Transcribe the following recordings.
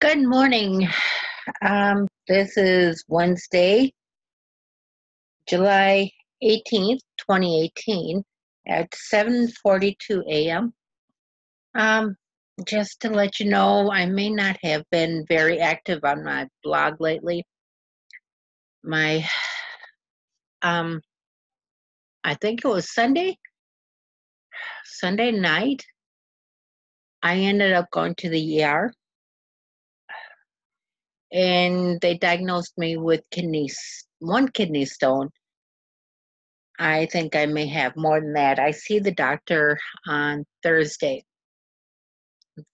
Good morning. This is Wednesday, July 18th, 2018 at 7:42 a.m. Um, just to let you know, I may not have been very active on my blog lately. My um I think it was Sunday night, I ended up going to the ER and they diagnosed me with one kidney stone. I think I may have more than that. I see the doctor on Thursday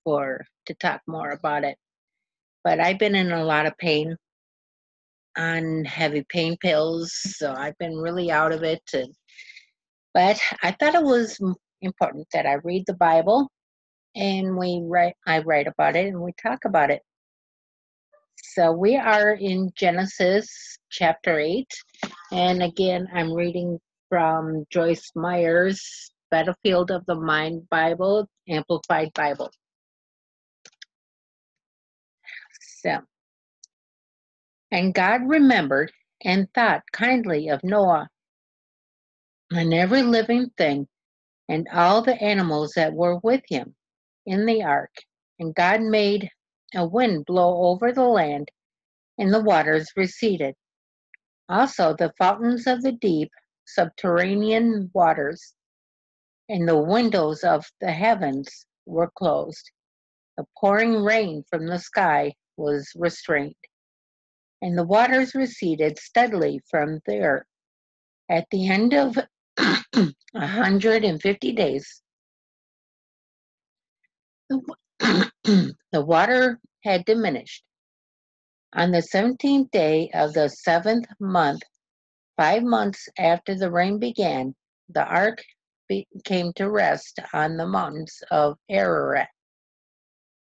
to talk more about it. But I've been in a lot of pain on heavy pain pills, so I've been really out of it. But I thought it was important that I read the Bible and I write about it and we talk about it. So we are in Genesis chapter 8, and again I'm reading from Joyce Meyer's Battlefield of the Mind Bible, Amplified Bible. So, and God remembered and thought kindly of Noah and every living thing and all the animals that were with him in the ark. And God made a wind blow over the land, and the waters receded. Also, the fountains of the deep, subterranean waters, and the windows of the heavens were closed. The pouring rain from the sky was restrained, and the waters receded steadily from the earth. At the end of 150 days, the water had diminished. On the 17th day of the 7th month, 5 months after the rain began, the ark came to rest on the mountains of Ararat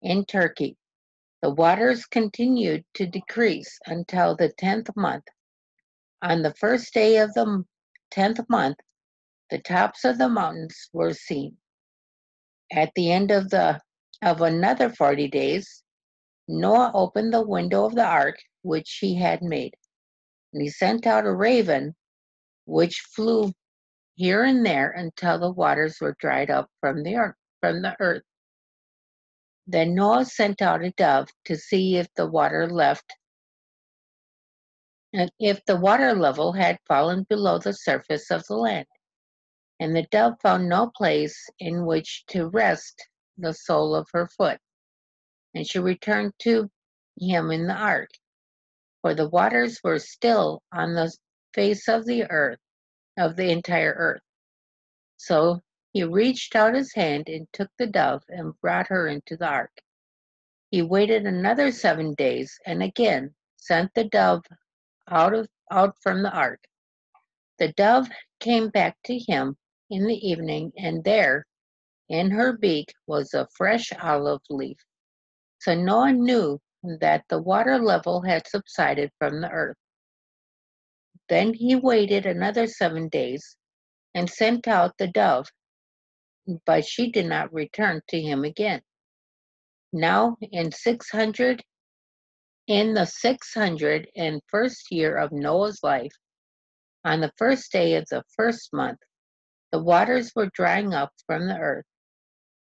in Turkey. The waters continued to decrease until the 10th month. On the first day of the 10th month, the tops of the mountains were seen. At the end of another 40 days, Noah opened the window of the ark which he had made, and he sent out a raven which flew here and there until the waters were dried up from the earth. Then Noah sent out a dove to see if the water level had fallen below the surface of the land. And the dove found no place in which to rest the sole of her foot, and she returned to him in the ark, for the waters were still on the face of the earth, of the entire earth. So he reached out his hand and took the dove and brought her into the ark. He waited another 7 days and again sent the dove out from the ark. The dove came back to him in the evening, and there in her beak was a fresh olive leaf. So Noah knew that the water level had subsided from the earth. Then he waited another 7 days and sent out the dove, but she did not return to him again. Now in the 601st year of Noah's life, on the first day of the first month, the waters were drying up from the earth.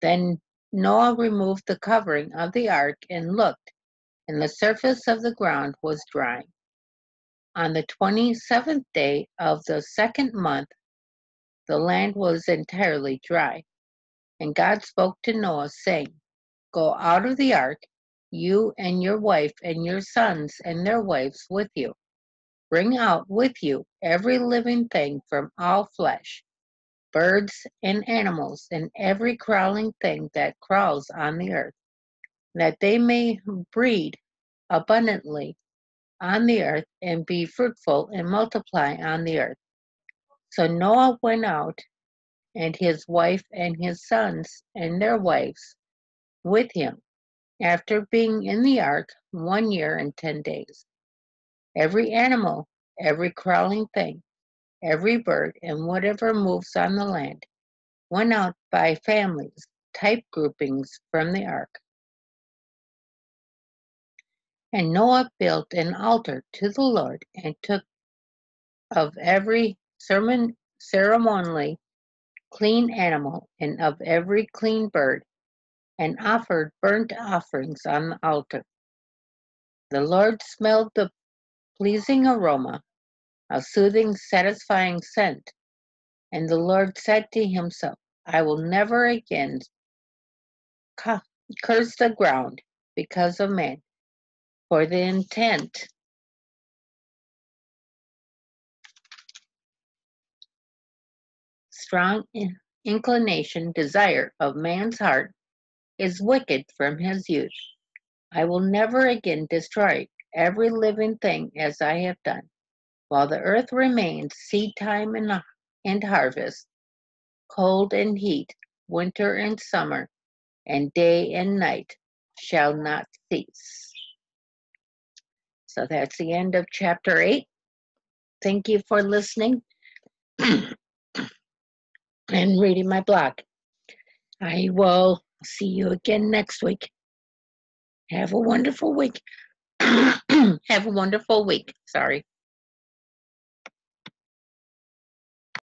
Then Noah removed the covering of the ark and looked, and the surface of the ground was drying. On the 27th day of the second month, the land was entirely dry. And God spoke to Noah, saying, "Go out of the ark, you and your wife and your sons and their wives with you. Bring out with you every living thing from all flesh, birds and animals, and every crawling thing that crawls on the earth, that they may breed abundantly on the earth and be fruitful and multiply on the earth." So Noah went out, and his wife and his sons and their wives with him, after being in the ark 1 year and 10 days. Every animal, every crawling thing, every bird, and whatever moves on the land went out by families, type groupings from the ark. And Noah built an altar to the Lord and took of every ceremonially clean animal and of every clean bird and offered burnt offerings on the altar. The Lord smelled the pleasing aroma, a soothing, satisfying scent. And the Lord said to himself, I will never again curse the ground because of man, for the intent strong inclination, desire of man's heart is wicked from his youth. I will never again destroy every living thing as I have done. While the earth remains, seed time and harvest, cold and heat, winter and summer, and day and night shall not cease. So that's the end of chapter 8. Thank you for listening and reading my blog. I will see you again next week. Have a wonderful week. Have a wonderful week. Sorry.